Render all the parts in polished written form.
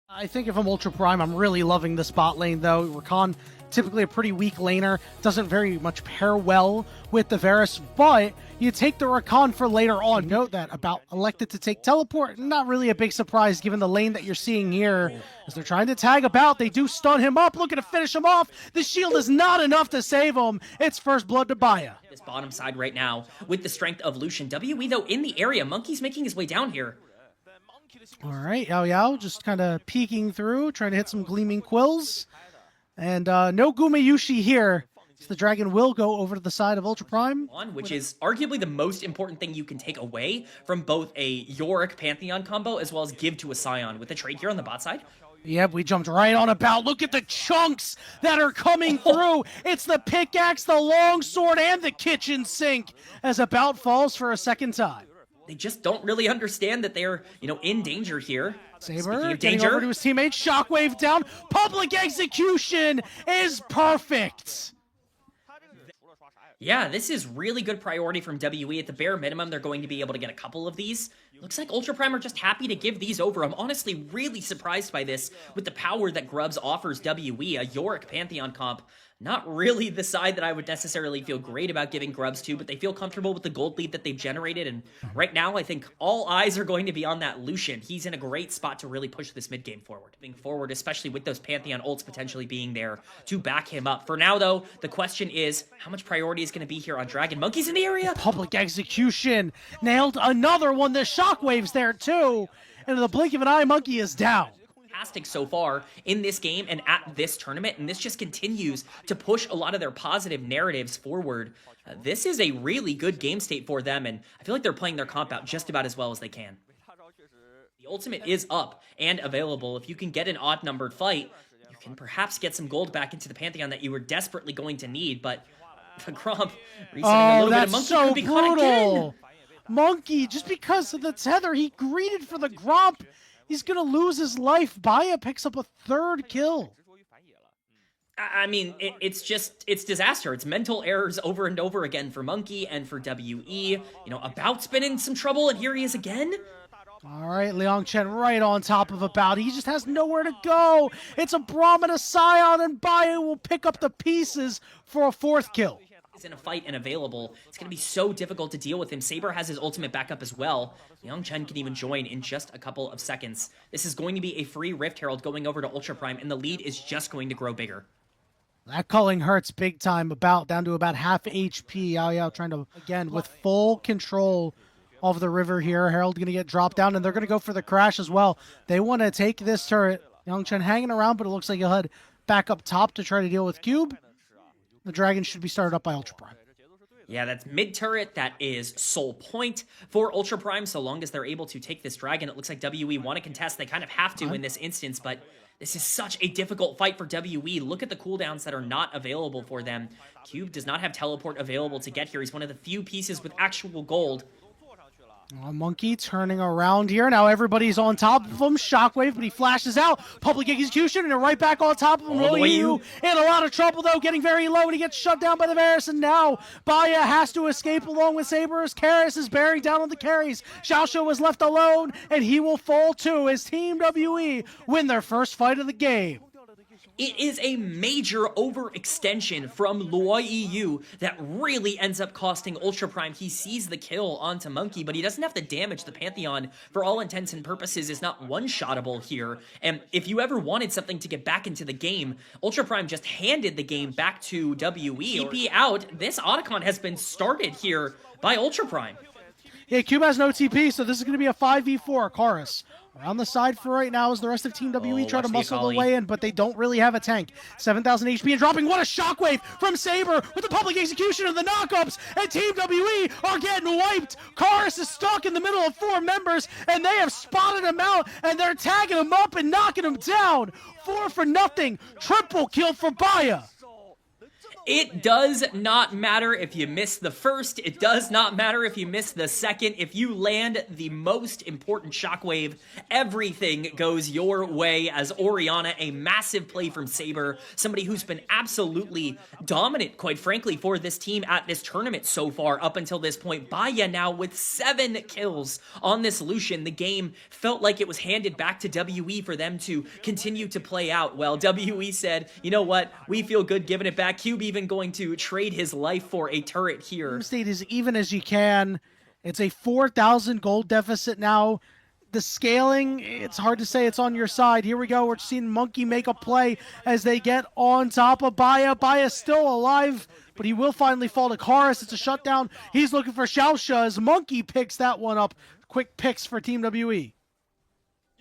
I think if I'm Ultra Prime, I'm really loving the spot lane, though. Rakan, typically a pretty weak laner, doesn't very much pair well with the Varus, but you take the Rakan for later on. Note that about elected to take teleport, not really a big surprise given the lane that you're seeing here. As they're trying to tag about, they do stun him up, looking to finish him off. The shield is not enough to save him. It's first blood to Baya. This bottom side right now, with the strength of Lucian. WE, though, in the area. Monkey's making his way down here. All right, Yao Yao just kind of peeking through, trying to hit some gleaming quills. And no Gumayushi here. So the dragon will go over to the side of Ultra Prime. Which is arguably the most important thing you can take away from both a Yorick Pantheon combo as well as give to a Scion. With the trade here on the bot side. Yep, we jumped right on about. Look at the chunks that are coming through. It's the pickaxe, the longsword, and the kitchen sink as about falls for a second time. They just don't really understand that they're, in danger here. Saber getting over to his teammate. Shockwave down. Public execution is perfect. Yeah, this is really good priority from WE. At the bare minimum, they're going to be able to get a couple of these. Looks like Ultra Prime are just happy to give these over. I'm honestly really surprised by this with the power that Grubs offers WE, a Yorick Pantheon comp. Not really the side that I would necessarily feel great about giving Grubs to, but they feel comfortable with the gold lead that they've generated, and right now I think all eyes are going to be on that Lucian. He's in a great spot to really push this mid game forward. Moving forward, especially with those Pantheon ults potentially being there to back him up. For now, though, the question is, how much priority is going to be here on Dragon? Monkey's in the area! Public execution! Nailed another one. The Shockwave's there, too! And in the blink of an eye, Monkey is down. So far in this game and at this tournament, and this just continues to push a lot of their positive narratives forward. This is a really good game state for them, and I feel like they're playing their comp out just about as well as they can. The ultimate is up and available. If you can get an odd-numbered fight, you can perhaps get some gold back into the Pantheon that you were desperately going to need, but the Gromp resetting a little bit of Monkey so could be caught again. Monkey, just because of the tether, he greeted for the Gromp. He's going to lose his life. Baya picks up a third kill. I mean, it's disaster. It's mental errors over and over again for Monkey and for WE. About's been in some trouble, and here he is again. All right, Liang Chen right on top of About. He just has nowhere to go. It's a Braum and a Scion, and Baya will pick up the pieces for a fourth kill. In a fight and available, it's going to be so difficult to deal with him. Saber has his ultimate back up as well. Liang Chen can even join in just a couple of seconds. This is going to be a free Rift Herald going over to Ultra Prime, and the lead is just going to grow bigger. That culling hurts big time. About down to about half HP. Yao Yao trying to, again, with full control of the river here. Herald going to get dropped down, and they're going to go for the crash as well. They want to take this turret. Liang Chen hanging around, but it looks like he'll head back up top to try to deal with Cube. The dragon should be started up by Ultra Prime. Yeah, that's mid-turret. That is sole point for Ultra Prime. So long as they're able to take this dragon, it looks like WE want to contest. They kind of have to in this instance, but this is such a difficult fight for WE. Look at the cooldowns that are not available for them. Cube does not have teleport available to get here. He's one of the few pieces with actual gold. Monkey turning around here. Now everybody's on top of him. Shockwave, but he flashes out. Public execution, and right back on top of him. You in a lot of trouble, though, getting very low, and he gets shut down by the Varus. And now Baya has to escape along with Saber as Karis is bearing down on the carries. Xiaoshu was left alone, and he will fall too as Team WE win their first fight of the game. It is a major overextension from Luo EU that really ends up costing Ultra Prime. He sees the kill onto Monkey, but he doesn't have to damage the Pantheon. For all intents and purposes, is not one-shottable here. And if you ever wanted something to get back into the game, Ultra Prime just handed the game back to WE. TP out, this Otacon has been started here by Ultra Prime. Yeah, Cube has no TP, so this is going to be a 5v4. Karis around the side for right now as the rest of Team WE try to muscle the way in, but they don't really have a tank. 7,000 HP and dropping. What a shockwave from Saber with the public execution of the knockups, and Team WE are getting wiped. Karis is stuck in the middle of four members, and they have spotted him out, and they're tagging him up and knocking him down. 4-0. Triple kill for Baya. It does not matter if you miss the first. It does not matter if you miss the second. If you land the most important shockwave, everything goes your way as Orianna, a massive play from Saber, somebody who's been absolutely dominant, quite frankly, for this team at this tournament so far up until this point. Baya now with 7 kills on this Lucian. The game felt like it was handed back to WE for them to continue to play out. Well, WE said, you know what, we feel good giving it back. Cube even going to trade his life for a turret here. State as even as you can. It's a 4,000 gold deficit now. The scaling, it's hard to say it's on your side. Here we go. We're seeing Monkey make a play as they get on top of Baya. Baya's still alive, but he will finally fall to Karis. It's a shutdown. He's looking for Xiaoxia as Monkey picks that one up. Quick picks for Team WE.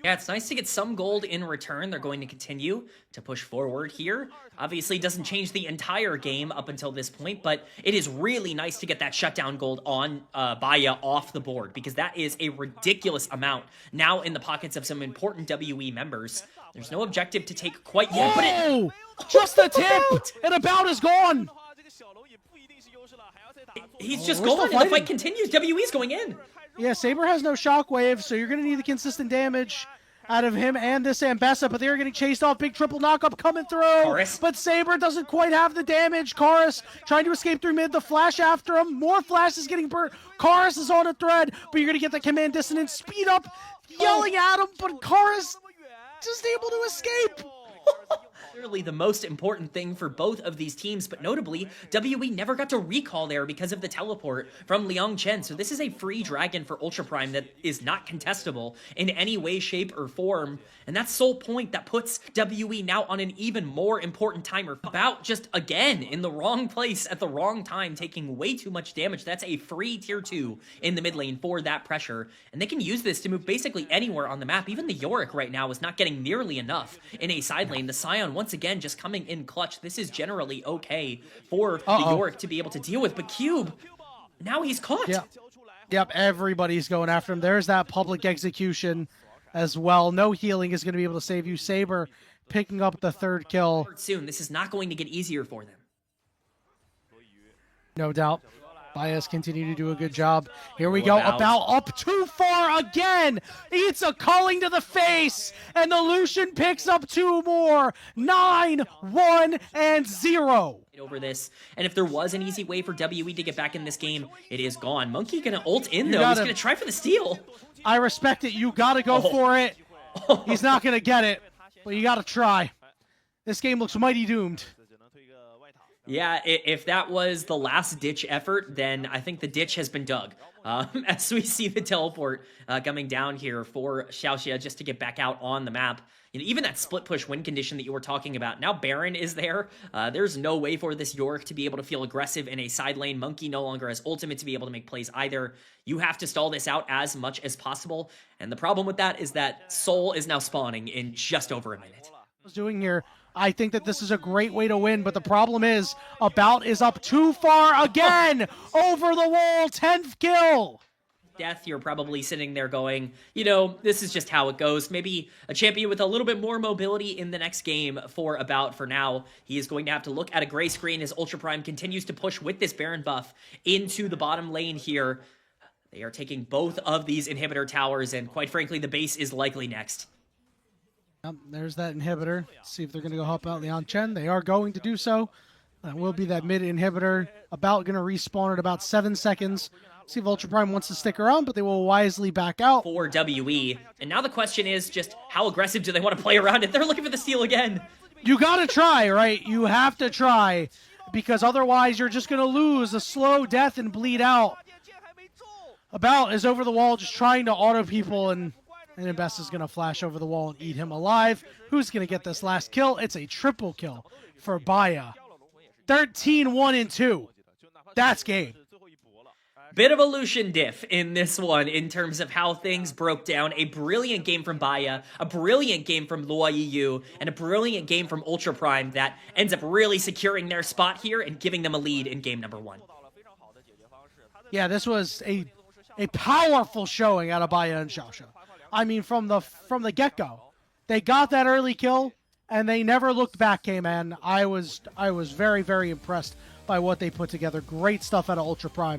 Yeah, it's nice to get some gold in return. They're going to continue to push forward here. Obviously, it doesn't change the entire game up until this point, but it is really nice to get that shutdown gold on Baya off the board, because that is a ridiculous amount now in the pockets of some important WE members. There's no objective to take quite yet, but just the tip, and About is gone. He's just gone, and the fight continues. WE's going in. Yeah, Saber has no shockwave, so you're going to need the consistent damage out of him and this Ambessa, but they're getting chased off. Big triple knockup coming through. Karis. But Saber doesn't quite have the damage. Karis trying to escape through mid. The flash after him. More flashes getting burnt. Karis is on a thread, but you're going to get the command dissonance. Speed up, yelling at him, but Karis just able to escape. Clearly the most important thing for both of these teams, but notably, WE never got to recall there because of the teleport from Liang Chen, so this is a free dragon for Ultra Prime that is not contestable in any way, shape, or form, and that's sole point that puts WE now on an even more important timer. About just, again, in the wrong place at the wrong time, taking way too much damage. That's a free tier 2 in the mid lane for that pressure, and they can use this to move basically anywhere on the map. Even the Yorick right now is not getting nearly enough in a side lane. The Scion, once again, just coming in clutch. This is generally okay for the Yorick to be able to deal with, but Cube, now he's caught. Yep, everybody's going after him. There's that public execution as well. No healing is going to be able to save you. Saber picking up the 3rd kill. Soon, this is not going to get easier for them. No doubt. Bias continue to do a good job. Here we go. About up too far again. It's a calling to the face. And the Lucian picks up 2 more. 9, 1, and 0. Over this, and if there was an easy way for WE to get back in this game, it is gone. Monkey gonna ult in though. He's gonna try for the steal. I respect it. You gotta go for it. He's not gonna get it, but you gotta try. This game looks mighty doomed. Yeah, if that was the last ditch effort, then I think the ditch has been dug. As we see the teleport coming down here for Xiaoxia just to get back out on the map. You know, even that split push win condition that you were talking about, now Baron is there. There's no way for this Yorick to be able to feel aggressive in a side lane. Monkey no longer has ultimate to be able to make plays either. You have to stall this out as much as possible. And the problem with that is that Soul is now spawning in just over a minute. Doing here, I think that this is a great way to win, but the problem is About is up too far again. Over the wall, 10th kill. Death, you're probably sitting there going, you know, this is just how it goes. Maybe a champion with a little bit more mobility in the next game for About for now. He is going to have to look at a gray screen as Ultra Prime continues to push with this Baron buff into the bottom lane here. They are taking both of these inhibitor towers, and quite frankly, the base is likely next. There's that inhibitor. Let's see if they're going to go help out Liang Chen. They are going to do so. That will be that mid inhibitor. About going to respawn at about 7 seconds. See if Ultra Prime wants to stick around, but they will wisely back out. For WE. And now the question is just how aggressive do they want to play around it? They're looking for the steal again. You got to try, right? You have to try, because otherwise you're just going to lose a slow death and bleed out. About is over the wall just trying to auto people, and Ambessa is going to flash over the wall and eat him alive. Who's going to get this last kill? It's a triple kill for Baya. 13, 1, and 2. That's game. Bit of a Lucian diff in this one in terms of how things broke down. A brilliant game from Baya, a brilliant game from Luo Yu, and a brilliant game from Ultra Prime that ends up really securing their spot here and giving them a lead in game number 1. Yeah, this was a powerful showing out of Baya and Xiaoxia. I mean, from the get-go. They got that early kill, and they never looked back, K-Man. I was very, very impressed by what they put together. Great stuff out of Ultra Prime.